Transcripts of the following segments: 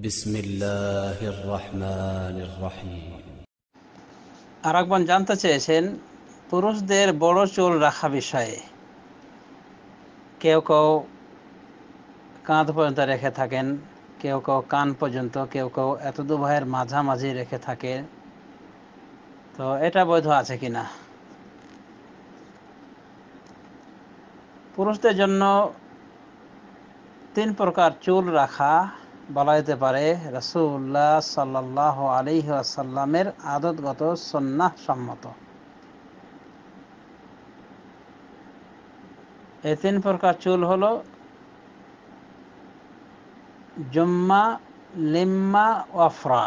বিসমিল্লাহির রহমানির রহিম। আরেকজন জানতে চেয়েছেন পুরুষদের বড় চুল রাখা বিষয়ে। কেউ কেউ কাঁধ পর্যন্ত রেখে থাকেন, কেউ কেউ কান পর্যন্ত, কেউ কেউ এত দুভাইয়ের মাঝামাঝি রেখে থাকে। তো এটা বৈধ আছে কিনা? পুরুষদের জন্য তিন প্রকার চুল রাখা বলা যেতে পারে রাসূলুল্লাহ সাল্লাল্লাহু আলাইহি ওয়াসাল্লামের আদতগত সুন্নাহ সম্মত। এই তিন প্রকার চুল হলো জুম্মা, লিম্মা, ওয়াফরা।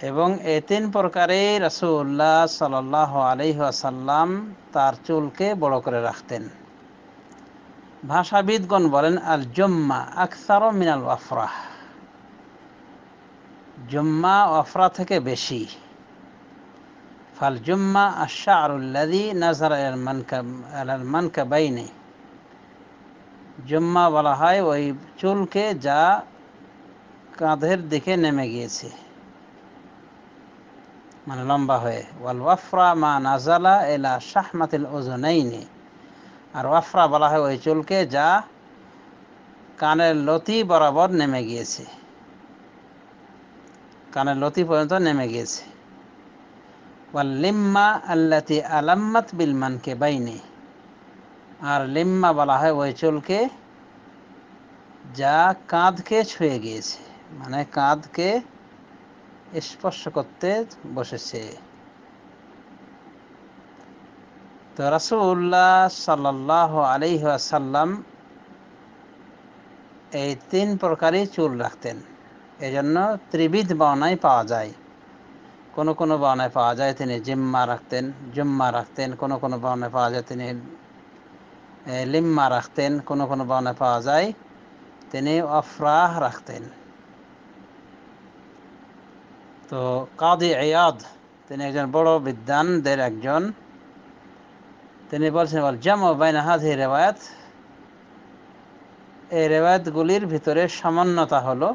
এবং এই তিন প্রকারে রাসূলুল্লাহ সাল্লাল্লাহু আলাইহি ওয়াসাল্লাম তার চুলকে বড় করে রাখতেন। ভাষাবিদগণ বলেন আল জুম্মা আকসারু মিনাল ওয়াফরা, জুম্মা ওয়াফরা থেকে বেশি। ফাল জুম্মা আশ-শা'রুল্লাযী নাযারা আলাল মানকাবাইনি, জুম্মা বলা হয় ওই চুলকে যা কাঁধের দিকে নেমে গিয়েছে, মানে লম্বা হয়ে। ওয়াল ওয়াফরা মা নাজালা ইলা শাহমাতিল উযুনাইনি, আর ওয়াফরা বলা হয় ওই চুলকে যা কানের লতি বরাবর নেমে গিয়েছে, কানের লতি পর্যন্ত নেমে গিয়েছে। ওয়াল লিম্মা আল্লাতী আলাম্মাত বিল মানকিবাইনি, আর লিম্মা বলা হয় ওই চুলকে যা কাঁধকে ছুঁয়ে গিয়েছে, মানে কাঁধকে স্পর্শ করতে বসেছে। তো রাসূলুল্লাহ সাল্লাল্লাহু আলাইহি ওয়াসাল্লাম এই তিন প্রকারই চুল রাখতেন। এজন্য ত্রিবিধ বর্ণায় পাওয়া যায়। কোন কোন বর্ণায় পাওয়া যায় তিনি জিম্মা রাখতেন, জুম্মা রাখতেন। কোন কোন বর্ণায় পাওয়া যায় তিনি লিম্মা রাখতেন। কোন কোন বর্ণায় পাওয়া যায় তিনি ওয়াফরাহ রাখতেন। তো কাদি ইয়াদ, তিনি একজন বড় বিদ্বানদের একজন, তিনি বলছেন ওয়াল জামউ বাইনা হাযিহি রিওয়ায়াত, এই রিওয়ায়াতগুলির ভিতরে সমন্বয়তা হলো।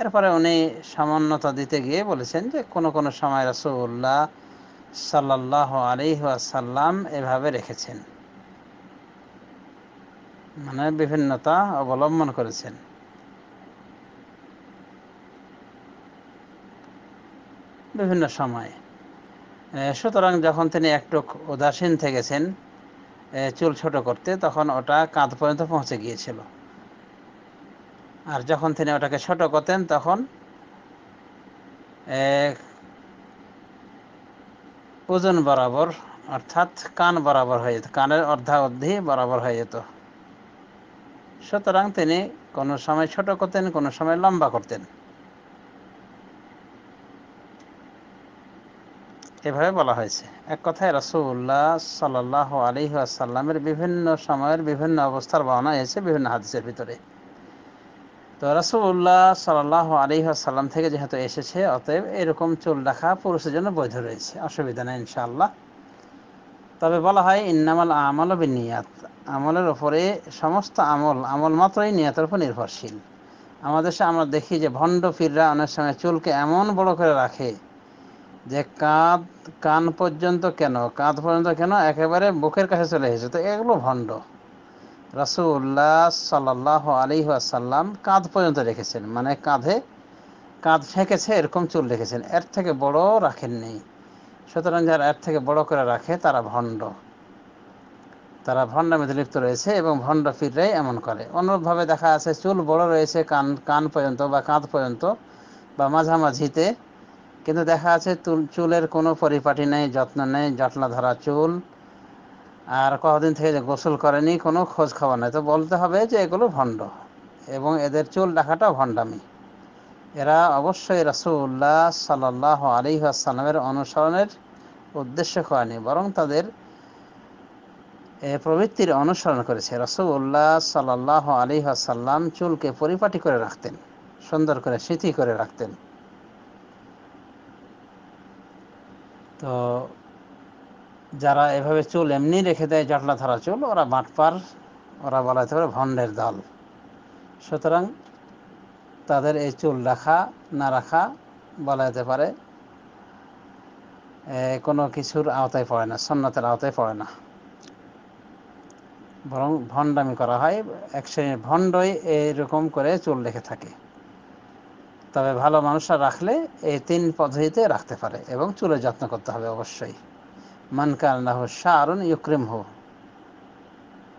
এরপরে উনি সমন্বয়তা দিতে গিয়ে বলেছেন যে কোন কোন সময় রাসূলুল্লাহ সাল্লাল্লাহু আলাইহি ওয়াসাল্লাম এভাবে রেখেছেন, মানে বিভিন্নতা অবলম্বন করেছেন বিভিন্ন সময়ে। সুতরাং যখন তিনি একটু উদাসীন থেকেছেন চুল ছোট করতে, তখন ওটা কাঁধ পর্যন্ত পৌঁছে গিয়েছিল। আর যখন তিনি ওটাকে ছোট করতেন তখন ওজন বরাবর, অর্থাৎ কান বরাবর হয়ে যেত, কানের অর্ধাবধি বরাবর হয়ে যেত। সুতরাং তিনি কোনো সময় ছোট করতেন, কোনো সময় লম্বা করতেন, এভাবে বলা হয়েছে। এক কথায় রাসূলুল্লাহ সাল্লাল্লাহু আলাইহি ওয়াসাল্লামের বিভিন্ন সময়ের বিভিন্ন অবস্থার বর্ণনা হয়েছে বিভিন্ন হাদিসের ভিতরে। তো রাসূলুল্লাহ সাল্লাল্লাহু আলাইহি ওয়াসাল্লাম থেকে যেহেতু এসেছে, অতএব এরকম চুল রাখা পুরুষের জন্য বৈধ রয়েছে, অসুবিধা নেই ইনশাআল্লাহ। তবে বলা হয় ইন্নামাল আমালু বিন্নিয়াত, আমলের উপরে সমস্ত আমল মাত্রই নিয়তের উপর নির্ভরশীল। আমাদের দেশে আমরা দেখি যে ভণ্ড পীররা অনেক সময় চুলকে এমন বড় করে রাখে যে কান পর্যন্ত কেন, কাঁধ পর্যন্ত কেন, একেবারে বুকের কাছে চলে এসেছে। তো এগুলো ভণ্ড। রাসূলুল্লাহ সাল্লাল্লাহু আলাইহি ওয়াসাল্লাম কাঁধ পর্যন্ত রেখেছেন, মানে কাঁধ ঠেকেছে এরকম চুল রেখেছেন, এর থেকে বড় রাখেননি। সুতরাং যারা এর থেকে বড় করে রাখে তারা ভণ্ড, তারা ভণ্ডামিতে লিপ্ত রয়েছে, এবং ভণ্ড পীররাই এমন করে। অনুরূপভাবে দেখা আছে চুল বড় রয়েছে কান পর্যন্ত বা কাঁধ পর্যন্ত বা মাঝামাঝিতে, কিন্তু দেখা আছে চুলের কোনো পরিপাটি নেই, যত্ন নেই, জটলা ধরা চুল, আর কতদিন থেকে যে গোসল করেনি, কোনো খোঁজ খবর নেই। তো বলতে হবে যে এগুলো ভণ্ড, এবং এদের চুল রাখাটাও ভণ্ডামি। এরা অবশ্যই রাসূলুল্লাহ সাল্লাল্লাহু আলাইহি ওয়াসাল্লামের অনুসরণের উদ্দেশ্য করেনি, বরং তাদের প্রবৃত্তির অনুসরণ করেছে। রাসূলুল্লাহ সাল্লাল্লাহু আলাইহি ওয়াসাল্লাম চুলকে পরিপাটি করে রাখতেন, সুন্দর করে সিঁথি করে রাখতেন। তো যারা এভাবে চুল এমনি রেখে দেয় জটলা ধরা চুল, ওরা বাটপার, ওরা বলা যেতে পারে ভণ্ডের দল। সুতরাং তাদের এই চুল রাখা না রাখা বলা যেতে পারে কোনো কিছুর আওতায় পড়ে না, সুন্নতের আওতায় পড়ে না, বরং ভণ্ডামি করা হয়। এক শ্রেণীর ভণ্ডই এরকম করে চুল রেখে থাকে। তবে ভালো মানুষরা রাখলে এই 3 পদ্ধতিতে রাখতে পারে এবং চুলের যত্ন করতে হবে অবশ্যই। মান কানা লাহু শা'রুন ইউকরিমহু,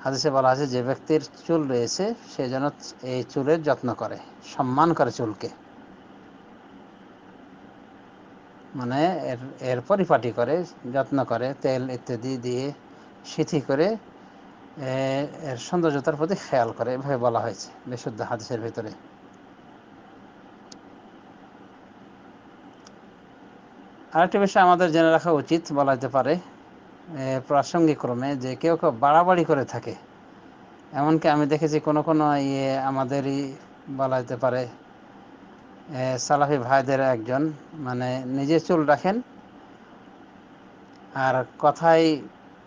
হাদিসে বলা আছে যে ব্যক্তির চুল রয়েছে সে যেন এই চুলের যত্ন করে, সম্মান করে চুলকে, মানে এর পরিপাটি করে, যত্ন করে, তেল ইত্যাদি দিয়ে সিথি করে এর সৌন্দর্যতার প্রতি খেয়াল করে, এভাবে বলা হয়েছে বিশুদ্ধ হাদিসের ভিতরে। আরেকটি বিষয় আমাদের জেনে রাখা উচিত বলা যেতে পারে প্রাসঙ্গিক ক্রমে, যে কেউ কেউ বাড়াবাড়ি করে থাকে। এমনকি আমি দেখেছি কোনো কোনো আমাদেরই বলা যেতে পারে সালাফি ভাইদের একজন মানে নিজে চুল রাখেন, আর কথাই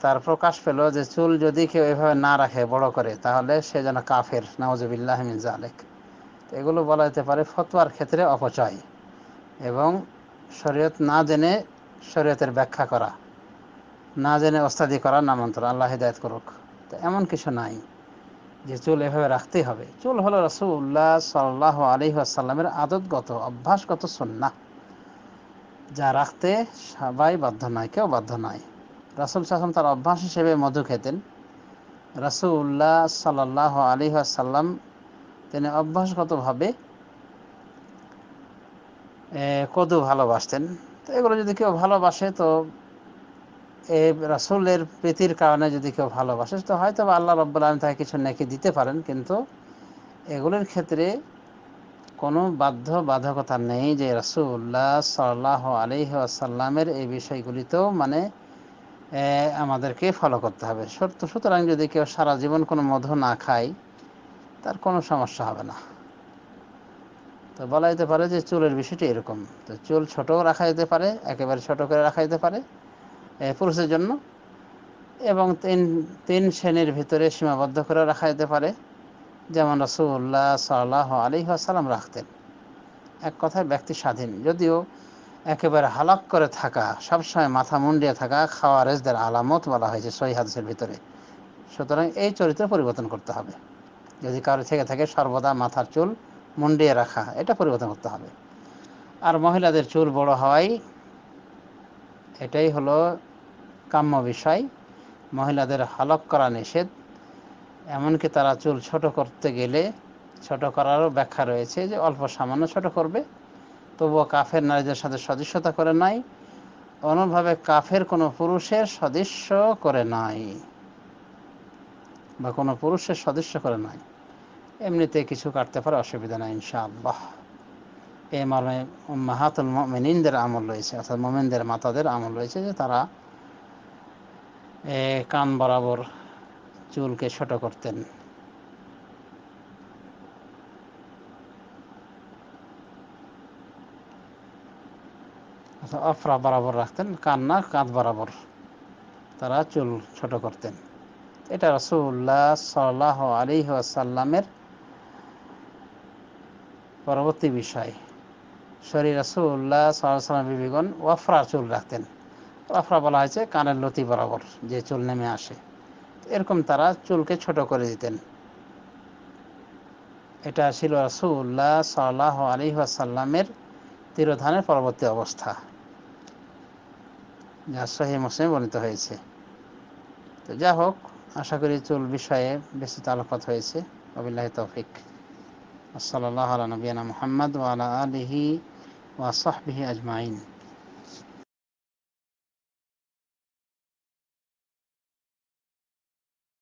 তার প্রকাশ পেল যে চুল যদি কেউ এভাবে না রাখে বড় করে তাহলে সে যেন কাফের, নাউজুবিল্লাহি মিন যালিক। এগুলো বলা যেতে পারে ফতোয়ার ক্ষেত্রে অপচয় এবং শরীয়ত না জেনে শরীয়তের ব্যাখ্যা করা, না জেনে ওস্তাদি করার নামান্তর। আল্লাহ হিদায়াত করুক। তো এমন কিছু নাই যে চুল এভাবে রাখতেই হবে। চুল হলো রাসূলুল্লাহ সাল্লাল্লাহু আলাইহি ওয়াসাল্লামের আদতগত অভ্যাসগত সুন্নাহ, যা রাখতে সবাই বাধ্য নয়, কেউ বাধ্য নয়। রাসূল সাল্লাল্লাহু আলাইহি ওয়াসাল্লাম তার অভ্যাস হিসেবে মধু খেতেন। রাসূলুল্লাহ সাল্লাল্লাহু আলাইহি ওয়াসাল্লাম তিনি অভ্যাসগতভাবে কদু ভালোবাসতেন। তো এগুলো যদি কেউ ভালোবাসে, তো এই রাসূলের প্রীতির কারণে যদি কেউ ভালোবাসে, তো হয়তো আল্লাহ রাব্বুল আলামিন তাকে কিছু নেকি দিতে পারেন, কিন্তু এগুলোর ক্ষেত্রে কোনো বাধ্যবাধকতা নেই যে রাসূলুল্লাহ সাল্লাল্লাহু আলাইহি ওয়াসাল্লামের এই বিষয়গুলিতেও মানে আমাদেরকে ফলো করতে হবে। সুতরাং যদি কেউ সারা জীবন কোনো মধু না খায় তার কোনো সমস্যা হবে না। তো বলা যেতে পারে যে চুলের বিষয়টি এরকম। তো চুল ছোটও রাখা যেতে পারে, একেবারে ছোট করে রাখা যেতে পারে পুরুষের জন্য, এবং তিন শ্রেণীর ভিতরে সীমাবদ্ধ করে রাখা যেতে পারে, যেমন রাসূলুল্লাহ সাল্লাল্লাহু আলাইহি ওয়াসাল্লাম রাখতেন। এক কথায় ব্যক্তি স্বাধীন। যদিও একেবারে হালাক করে থাকা, সবসময় মাথা মুন্ডিয়ে থাকা খাওয়ারেজদের আলামত বলা হয়েছে সহিহ হাদিসের ভিতরে। সুতরাং এই চরিত্র পরিবর্তন করতে হবে। যদি কারো থেকে থাকে সর্বদা মাথার চুল মুন্ডিয়ে রাখা, এটা পরিবর্তন করতে হবে। আর মহিলাদের চুল বড় হওয়াই এটাই হলো কাম্য বিষয়। মহিলাদের হালক করা নিষেধ, এমনকি তারা চুল ছোট করতে গেলে ছোট করারও ব্যাখ্যা রয়েছে যে অল্প সামান্য ছোট করবে, তবুও কাফের নারীদের সাথে সদৃশ্যতা করে নাই, অনুভাবে কাফের কোনো পুরুষের সদৃশ্য করে নাই বা কোনো পুরুষের সদৃশ্য করে নাই। এমনিতে কিছু কাটতে পারে, অসুবিধা নাই ইনশাআল্লাহ। এই মর্মে উম্মাহাতুল মুমিনিনদের আমল রয়েছে, অর্থাৎ মুমিনদের মাতাদের আমল রয়েছে যে তারা কান বরাবর চুলকে ছোট করতেন। অফরা বরাবর রাখতেন, কান না কাঁধ বরাবর তারা চুল ছোট করতেন। এটা রাসূলুল্লাহ সাল্লাল্লাহু আলাইহি ওয়াসাল্লামের পরবর্তী বিষয়। রাসূলুল্লাহ সাল্লাল্লাহু আলাইহি ওয়াসাল্লাম বিবিগণ ওয়াফরা চুল রাখতেন। ওয়াফরা বলা হয়েছে কানের লতি বরাবর যে চুল নেমে আসে, এরকম তারা চুলকে ছোট করে দিতেন। এটা ছিল রাসূলুল্লাহ সাল্লাল্লাহু আলাইহি ওয়াসাল্লামের তিরোধানের পরবর্তী অবস্থা, যা সহিহ মুসলিমে বর্ণিত হয়েছে। তো যা হোক, আশা করি চুল বিষয়ে বিস্তৃত আলোকপাত হয়েছে। ওয়াবিল্লাহি তৌফিক। সাল্লাল্লাহু আলা নবিয়িনা মুহাম্মদ ওয়া আলা আলিহি ওয়া সাহবিহি আজমাইন।